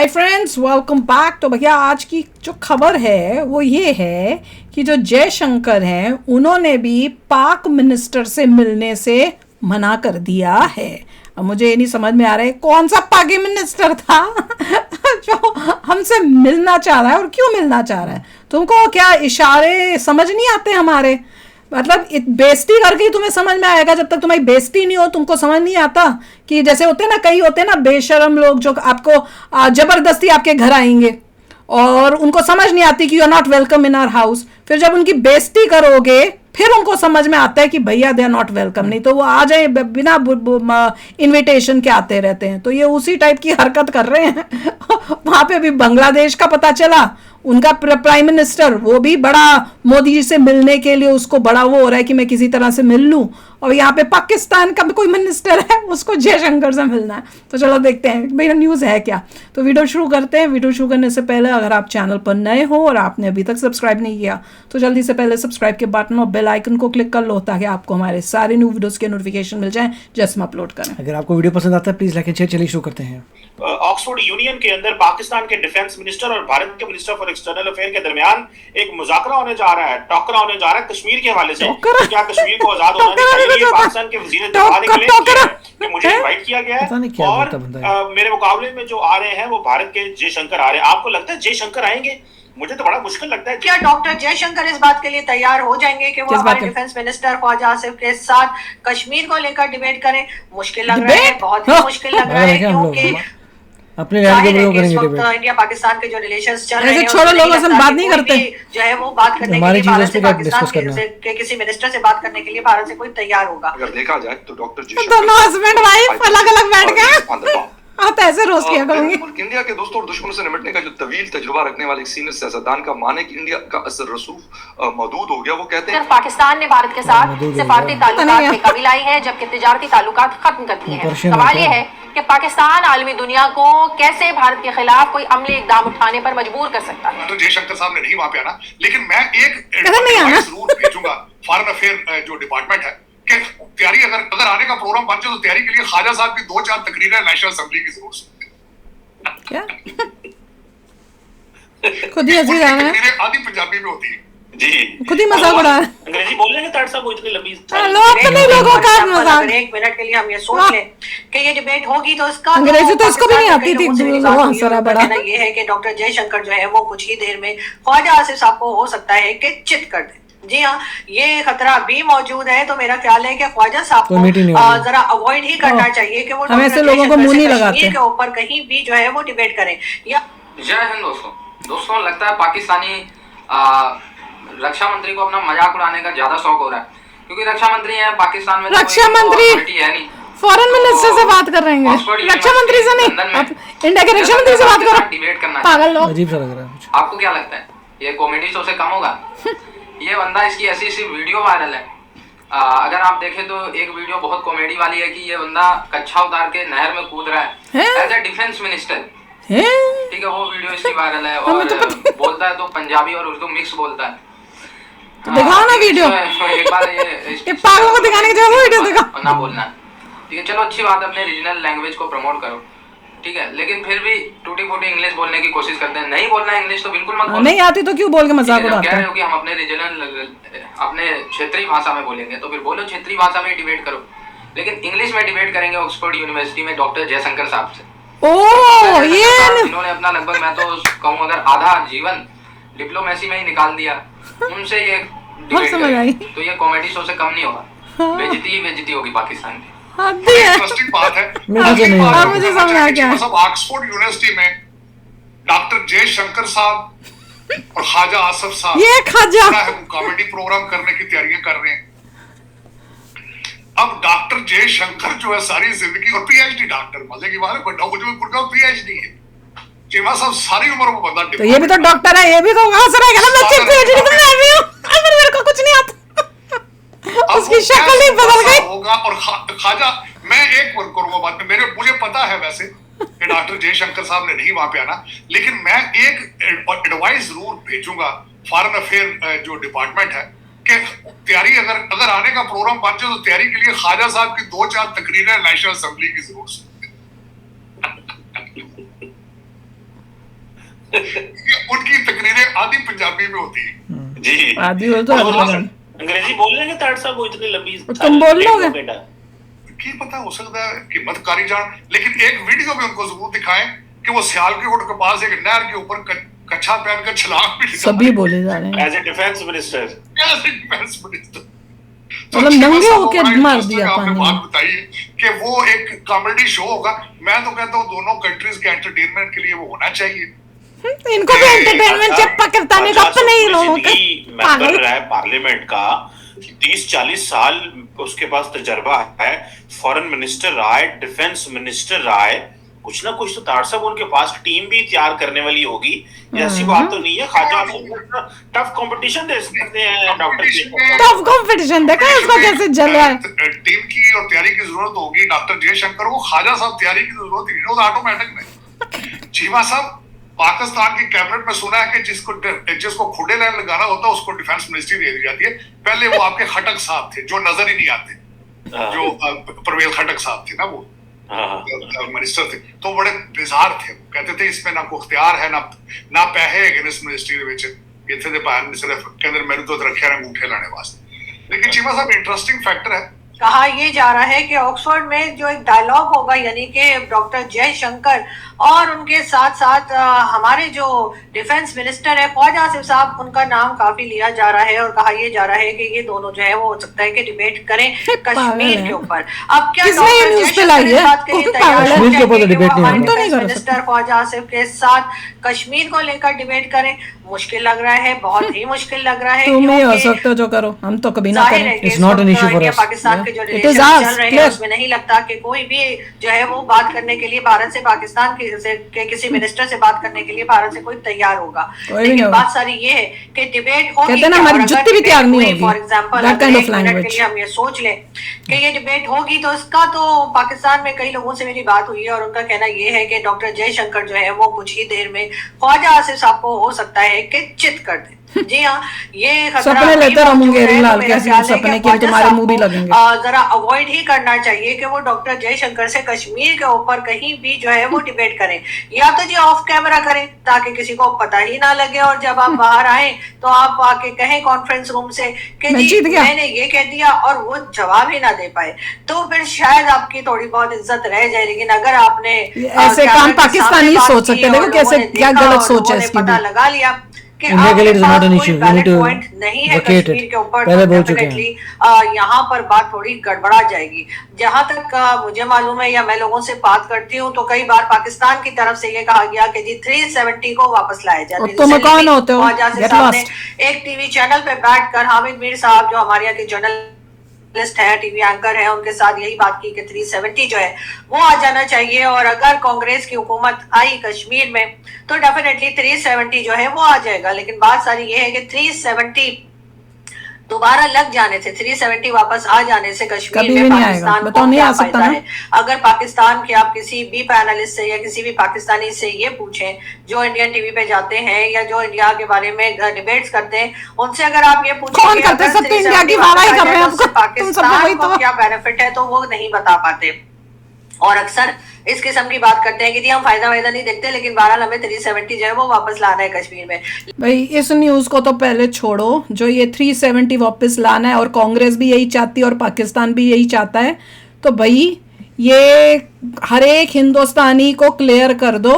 Hi friends, welcome back. तो भैया आज की जो खबर है वो ये है कि जो जयशंकर हैं उन्होंने भी पाक मिनिस्टर से मिलने से मना कर दिया है। अब मुझे ये नहीं समझ में आ रहा है कौन सा पाकी मिनिस्टर था जो हमसे मिलना चाह रहा है और क्यों मिलना चाह रहा है। तुमको क्या इशारे समझ नहीं आते हमारे? मतलब बेइज्जती करके ही तुम्हें समझ में आएगा। जब तक तुम्हारी बेइज्जती नहीं हो तुमको समझ नहीं आता कि जैसे होते ना, कई होते ना बेशरम लोग जो आपको जबरदस्ती आपके घर आएंगे और उनको समझ नहीं आती कि you are not welcome in our house. फिर जब उनकी बेइज्जती करोगे फिर उनको समझ में आता है कि भैया दे आर नॉट वेलकम। नहीं तो वो आ जाए बिना इनविटेशन के आते रहते हैं। तो ये उसी टाइप की हरकत कर रहे हैं वहां पे भी बांग्लादेश का पता चला, उनका प्राइम मिनिस्टर वो भी बड़ा मोदी जी से मिलने के लिए उसको बड़ा वो हो रहा है कि मैं किसी तरह से मिल लूं। और यहाँ पे पाकिस्तान का भी कोई मिनिस्टर है उसको जयशंकर से मिलना है। तो चलो देखते हैं भैया न्यूज़ है क्या। तो वीडियो शुरू करते हैं। वीडियो शुरू करने से पहले अगर आप चैनल पर नए हो और आपने अभी तक सब्सक्राइब नहीं किया तो जल्दी से पहले सब्सक्राइब के बटन और बेल आइकन को क्लिक कर लो ताकि आपको हमारे सारे न्यू वीडियोस के नोटिफिकेशन मिल जाएं जैसे हम अपलोड करें। अगर आपको वीडियो पसंद आता है प्लीज लाइक एंड शेयर। चलिए शुरू करते हैं। ऑक्सफोर्ड यूनियन के अंदर पाकिस्तान के डिफेंस मिनिस्टर और भारत के मिनिस्टर फॉर एक्सटर्नल अफेयर के दरमियान एक मुज़ाकरा होने जा रहा है, टॉकरा होने जा रहा है कश्मीर के हवाले से। क्या कश्मीर को आजाद होना चाहिए? पाकिस्तान के वजीर दिफा ने कि मुझे इनवाइट किया गया है और मेरे मुकाबले में जो आ रहे हैं वो भारत के जयशंकर आ रहे हैं। आपको लगता है जयशंकर आएंगे? मुझे तो बड़ा मुश्किल लगता है। क्या डॉक्टर जयशंकर इस बात के लिए तैयार हो जाएंगे कि वो हमारे डिफेंस मिनिस्टर ख्वाजा आसिफ के साथ कश्मीर को लेकर डिबेट करें? मुश्किल लग रहा है, बहुत ही मुश्किल लग रहा है, क्योंकि अपने इंडिया पाकिस्तान के जो रिलेशंस चल रहे हैं छोड़ो, लोगों से बात नहीं करते जो है वो बात करने के लिए भारत से पाकिस्तान के किसी मिनिस्टर से बात करने के लिए भारत से कोई तैयार होगा। अगर देखा जाए तो डॉक्टर दोनों हस्बैंड वाइफ अलग अलग बैठ गए आप ऐसे रोज किया करूंगी। इंडिया के दोस्तों और दुश्मनों से निपटने का जो तवील तजुर्बा रखने वाले एक सीनियर सियासतदान का माने कि इंडिया का असर रसूख महदूद हो गया। वो कहते हैं पाकिस्तान ने भारत के साथ सिफारती ताल्लुकात में कमी लाई है जबकि तिजारती ताल्लुकात खत्म कर दिए हैं। सवाल ये है कि पाकिस्तान आलमी दुनिया को कैसे भारत के खिलाफ कोई अमली इकदाम उठाने पर मजबूर कर सकता है। तो जयशंकर साहब ने नहीं वहां पे आना, लेकिन मैं एक जरूर भेजूंगा फॉरेन अफेयर जो डिपार्टमेंट है कि तैयारी अगर आने का प्रोग्राम बन जाए तो तैयारी के लिए ख्वाजा साहब की 2-4 तकरीरें नेशनल असेंबली की जरूरत है। क्या खुद ही हंसी रहा है, आधी पंजाबी में होती है जी, खुद ही मजाक उड़ा रहा है। अंग्रेजी बोल लेंगे ताड़ साहब वो इतनी लंबी लोगों का मजाक। एक मिनट के लिए हम ये सोच लें कि ये डिबेट होगी तो इसका अंग्रेजी तो इसको भी नहीं आती थी। बड़ा ये है कि डॉक्टर जयशंकर जो है वो कुछ ही देर में ख्वाजा आसिफ साहब को हो सकता है कि चित कर दे। जी हाँ, ये खतरा भी मौजूद है। तो मेरा ख्याल है कि ख्वाजा साहब को जरा अवॉइड ही करना चाहिए कि वो ऐसे लोगों को मुंह नहीं लगाते के ऊपर कहीं भी जो है वो डिबेट करें। या जय हिंद दोस्तों लगता है पाकिस्तानी रक्षा मंत्री को अपना मजाक उड़ाने का ज्यादा शौक हो रहा है, क्योंकि रक्षा मंत्री है पाकिस्तान में, रक्षा मंत्री है नहीं, फॉरेन मिनिस्टर से बात कर रहे हैं, रक्षा मंत्री से नहीं। इंडिया के रक्षा मंत्री से बात करो, डिबेट करना पागल लोग। अजीब सा लग रहा है। आपको क्या लगता है ये कॉमेडी शो से कम होगा? ये बंदा, इसकी ऐसी वीडियो वायरल है। अगर आप देखें तो एक वीडियो बहुत कॉमेडी वाली है कि ये बंदा कच्छा उतार के नहर में कूद रहा है एज ए डिफेंस मिनिस्टर। ठीक है, वो वीडियो इसकी वायरल है और बोलता है तो पंजाबी और उर्दू मिक्स बोलता है। तो दिखाओ ना वीडियो, एक बार ये पागलों को दिखाने की जगह वीडियो दिखाओ ना बोलना। ठीक है, चलो अच्छी बात है, अपने रीजनल लैंग्वेज को प्रमोट करो, ठीक है, लेकिन फिर भी टूटी फूटी इंग्लिश बोलने की कोशिश करते हैं। नहीं बोलना इंग्लिश तो बिल्कुल मत बोलो। नहीं आती तो क्यों बोल के मजाक उड़ाते हैं? कह रहे हो कि हम अपने रीजनल अपने क्षेत्रीय भाषा में बोलेंगे तो फिर बोलो क्षेत्रीय भाषा में डिबेट करो, लेकिन इंग्लिश में डिबेट करेंगे ऑक्सफोर्ड यूनिवर्सिटी में डॉक्टर जयशंकर साहब से। ये इन्होंने अपना लगभग, मैं तो कहूँ अगर आधा जीवन डिप्लोमेसी में ही निकाल दिया, उनसे ये डिबेट तो ये कॉमेडी शो से कम नहीं होगा। बेइज्जती होगी पाकिस्तान की। इंटरेस्टिंग बात है। मुझे समझ आ गया। ऑक्सफोर्ड यूनिवर्सिटी में डॉक्टर जयशंकर साहब और ख्वाजा आसिफ साहब ये ख्वाजा कॉमेडी प्रोग्राम करने की तैयारियां कर रहे हैं। अब डॉक्टर जयशंकर जो है सारी जिंदगी, और पीएचडी डॉक्टर, मजे की बात है, मुझे पीएचडी है चीमा साहब, सारी उम्र वो बंदा। तो ये भी तो डॉक्टर है, ये भी तो हंस रहा है ना, मैं पीएचडी करने आई हूं, मेरे को कुछ नहीं आता। उसकी शक्ल ही बदल गई होगा। और ख्वाजा, मैं एक वर्क करूंगा बात में, मुझे पता है वैसे कि डॉक्टर जयशंकर साहब ने नहीं वहां पे आना, लेकिन मैं एक एडवाइस जरूर भेजूंगा फॉरेन अफेयर जो डिपार्टमेंट है कि तैयारी अगर आने का प्रोग्राम बन जाए तो तैयारी के लिए ख्वाजा साहब की 2-4 तकरीरें नेशनल असेंबली की जरूरत है। उनकी तकरीरें आधी पंजाबी में होती है जी, आदि हो तो अंग्रेजी बोल लेंगे ताड़ साहब, वो इतनी लंबी तुम बोल लोगे बेटा, की पता हो सकता है कि मतकारी जान, लेकिन एक वीडियो में उनको जरूर दिखाएं कि वो सियालकोट के पास एक नहर के ऊपर कच्छा पहनकर छलांग भी सभी बोले जा रहे हैं एज ए डिफेंस मिनिस्टर। मतलब नंगे होके मार दिया पानी। बात बताइए कि वो एक कॉमेडी शो होगा। मैं तो कहता हूँ दोनों कंट्रीज के एंटरटेनमेंट के लिए वो होना चाहिए। इनको भी एंटरटेनमेंट जब पाकिस्तानी कब तो नहीं लोगों के मेंबर रहा है पार्लियामेंट का, 30-40 साल उसके पास तजर्बा है, फॉरेन मिनिस्टर रहा है, डिफेंस मिनिस्टर रहा है, कुछ ना कुछ तो ताड़ साहब उनके पास टीम भी तैयार करने वाली होगी। ऐसी बात तो नहीं है ख्वाजा टफ कंपटीशन दे सकते हैं डॉक्टर जी, टफ कंपटीशन देखा इसको कैसे जला है। टीम की और तैयारी की जरूरत होगी डॉक्टर जयशंकर को, ख्वाजा साहब तैयारी की जरूरत ही नहीं, ऑटोमेटिक में। चीमा साहब पाकिस्तान की कैबिनेट में सुना है कि जिसको खुडे लाइन लगाना होता है उसको डिफेंस मिनिस्ट्री दे दी जाती है। पहले वो आपके खटक साहब थे जो नजर ही नहीं आते, जो परवेज खटक साहब थे ना, वो मिनिस्टर थे, तो बड़े बिजार थे। वो कहते थे इसमें ना कोई इख्तियार है ना पैसे है इस मिनिस्ट्री ਦੇ ਵਿੱਚ ਇੱਥੇ ਦੇ ਭਾਣ ਨੇ ਸਿਰਫ ਕਹਿੰਦੇ ਮੈਨੂੰ तो ਰੱਖਿਆ ਨਾ अंगूठे लाने वास्ते। लेकिन चीमा साहब इंटरेस्टिंग फैक्टर है, कहा ये जा रहा है कि ऑक्सफोर्ड में जो एक डायलॉग होगा, यानी कि डॉक्टर जयशंकर और उनके साथ साथ हमारे जो डिफेंस मिनिस्टर है ख्वाजा आसिफ साहब, उनका नाम काफी लिया जा रहा है और कहा ये जा रहा है कि ये दोनों जो है वो हो सकता है कि डिबेट करें कश्मीर के ऊपर। अब क्या डॉक्टर मिनिस्टर ख्वाजा आसिफ के साथ कश्मीर को लेकर डिबेट करें? मुश्किल लग रहा है, बहुत ही मुश्किल लग रहा है। तुम ही हो सकते हो जो करो, हम तो कभी ना करें। It's not an issue for us. Pakistan के जो रिलेशन चल रहे हैं उसमें नहीं लगता कि कोई भी जो है वो बात करने के लिए भारत से, पाकिस्तान के किसी मिनिस्टर से बात करने के लिए भारत से कोई तैयार होगा। लेकिन बात सारी ये है कि डिबेट होगी, फॉर एग्जाम्पल हम ये सोच लें कि ये डिबेट होगी तो इसका तो पाकिस्तान में कई लोगों से मेरी बात हुई है और उनका कहना ये है कि डॉक्टर जयशंकर जो है वो कुछ ही देर में ख्वाजा आसिफ साहब को हो सकता है कि चित कर दे। जी हाँ, ये सपने लेते रहूंगे लाल के सपने के तुम्हारे मुंह भी लगेंगे। जरा अवॉइड ही करना चाहिए कि वो डॉक्टर जयशंकर से कश्मीर के ऊपर कहीं भी जो है वो डिबेट करें, या तो जी ऑफ कैमरा करें ताकि किसी को पता ही ना लगे, और जब आप बाहर आए तो आप आके कहें कॉन्फ्रेंस रूम से कि जी मैंने ये कह दिया, और वो जवाब ही ना दे पाए, तो फिर शायद आपकी थोड़ी बहुत इज्जत रह जाए। लेकिन अगर आपने ऐसे काम पाकिस्तानी सोच सकते, देखो कैसे क्या गलत सोच है इसकी, पता लगा लिया कि इंडिया के लिए is not an issue, we need to नहीं है कश्मीर के ऊपर, पहले बोल चुके हैं। यहाँ पर बात थोड़ी गड़बड़ा जाएगी। जहां तक मुझे मालूम है या मैं लोगों से बात करती हूँ तो कई बार पाकिस्तान की तरफ से ये कहा गया कि जी 370 को वापस लाया जाए। तुम कौन होते हो? एक टीवी चैनल पे बैठकर हामिद मीर साहब जो हमारे यहाँ के जर्नलिस्ट है, टीवी एंकर है, उनके साथ यही बात की कि 370 जो है वो आ जाना चाहिए, और अगर कांग्रेस की हुकूमत आई कश्मीर में तो डेफिनेटली 370 जो है वो आ जाएगा। लेकिन बात सारी ये है कि 370 दोबारा लग जाने से, 370 वापस आ जाने से कश्मीर में पाकिस्तान को क्या फायदा है? अगर पाकिस्तान के आप किसी भी पैनलिस्ट से या किसी भी पाकिस्तानी से ये पूछें जो इंडियन टीवी पे जाते हैं या जो इंडिया के बारे में डिबेट्स करते हैं, उनसे अगर आप ये पूछें पाकिस्तान को क्या बेनिफिट है तो वो नहीं बता पाते, और अक्सर इस किस्म की बात करते हैं कि हम फायदा नहीं देखते, लेकिन 12 हमें 370 जो है वो वापस लाना है कश्मीर में। भाई इस न्यूज को तो पहले छोड़ो, जो ये 370 वापस लाना है और कांग्रेस भी यही चाहती है और पाकिस्तान भी यही चाहता है, तो भाई ये हर एक हिंदुस्तानी को क्लियर कर दो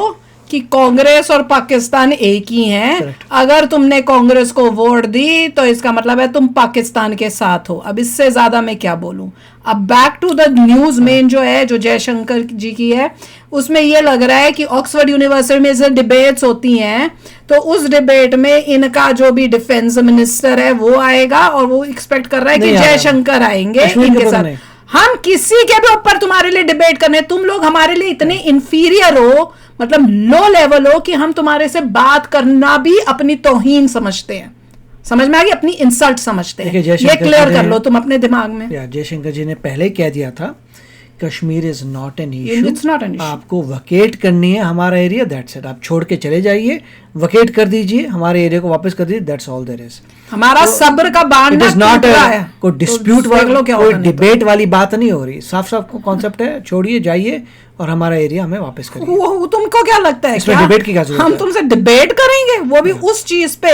कि कांग्रेस और पाकिस्तान एक ही हैं। अगर तुमने कांग्रेस को वोट दी तो इसका मतलब है तुम पाकिस्तान के साथ हो। अब इससे ज्यादा मैं क्या बोलूं। अब back to the news main जो है, जो जयशंकर जी की है, उसमें ये लग रहा है कि ऑक्सफोर्ड यूनिवर्सिटी में जो डिबेट्स होती हैं तो उस डिबेट में इनका जो भी डिफेंस मिनिस्टर है वो आएगा, और वो एक्सपेक्ट कर रहा है कि जयशंकर आएंगे इनके साथ। हम किसी के भी ऊपर तुम्हारे लिए डिबेट करने, तुम लोग हमारे लिए इतने इंफीरियर हो, मतलब लो लेवल हो कि हम तुम्हारे से बात करना भी अपनी तौहीन समझते हैं। समझ में आ गई? अपनी इंसल्ट समझते हैं। ये क्लियर कर लो तुम अपने दिमाग में। जयशंकर जी ने पहले कह दिया था Kashmir is not an issue, it's not an issue, आपको वकेट करनी है हमारा एरिया, दैट्स इट, आप छोड़ के चले जाइए, वकेट कर दीजिए, हमारे एरिया को वापस कर दीजिए, दैट्स ऑल देयर इज। हमारा सब्र का बांध नॉट कोई डिस्प्यूट कोई डिबेट वाली बात नहीं हो रही, साफ साफ कॉन्सेप्ट है, छोड़िए जाइए और हमारा एरिया हमें वापस करिए। वो तुमको क्या लगता है इसमें डिबेट की क्या जरूरत है? हम तुमसे डिबेट करेंगे, वो भी उस चीज पे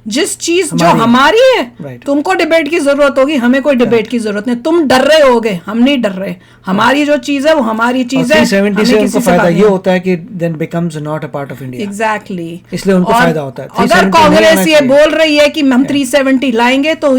जिस चीज जो हमारी है। तुमको डिबेट की जरूरत होगी, हमें कोई डिबेट की जरूरत नहीं। तुम डर रहे होगे, हम नहीं डर रहे। हमारी जो चीज है वो हमारी चीज है। 370 से उनको फायदा ये होता है कि then becomes not a part of India. Exactly, इसलिए उनको फायदा होता है। अगर कांग्रेस ये बोल रही है कि हम 370 लाएंगे तो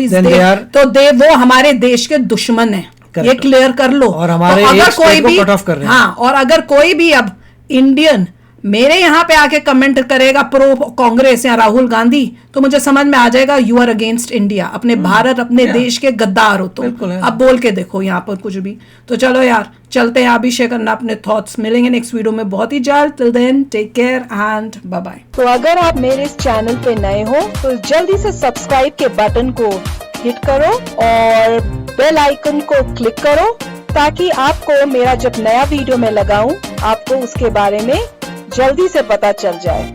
वो हमारे देश के दुश्मन है, ये क्लियर कर लो। और हमारे अगर कोई भी कट ऑफ कर रहे हैं। हाँ, और अगर कोई भी अब इंडियन मेरे यहाँ पे आके कमेंट करेगा प्रो कांग्रेस या राहुल गांधी, तो मुझे समझ में आ जाएगा यू आर अगेंस्ट इंडिया, अपने भारत अपने देश के गद्दार हो तुम। अब बोल के देखो यहाँ पर कुछ भी। तो चलो यार, चलते हैं, अभी शेयर करना अपने थॉट्स। मिलेंगे नेक्स्ट वीडियो में बहुत ही जल्द। Till then take care and bye bye. तो अगर आप मेरे इस चैनल पे नए हो तो जल्दी से सब्सक्राइब के बटन को हिट करो और बेल आइकन को क्लिक करो, ताकि आपको मेरा जब नया वीडियो मैं लगाऊं आपको उसके बारे में जल्दी से पता चल जाए।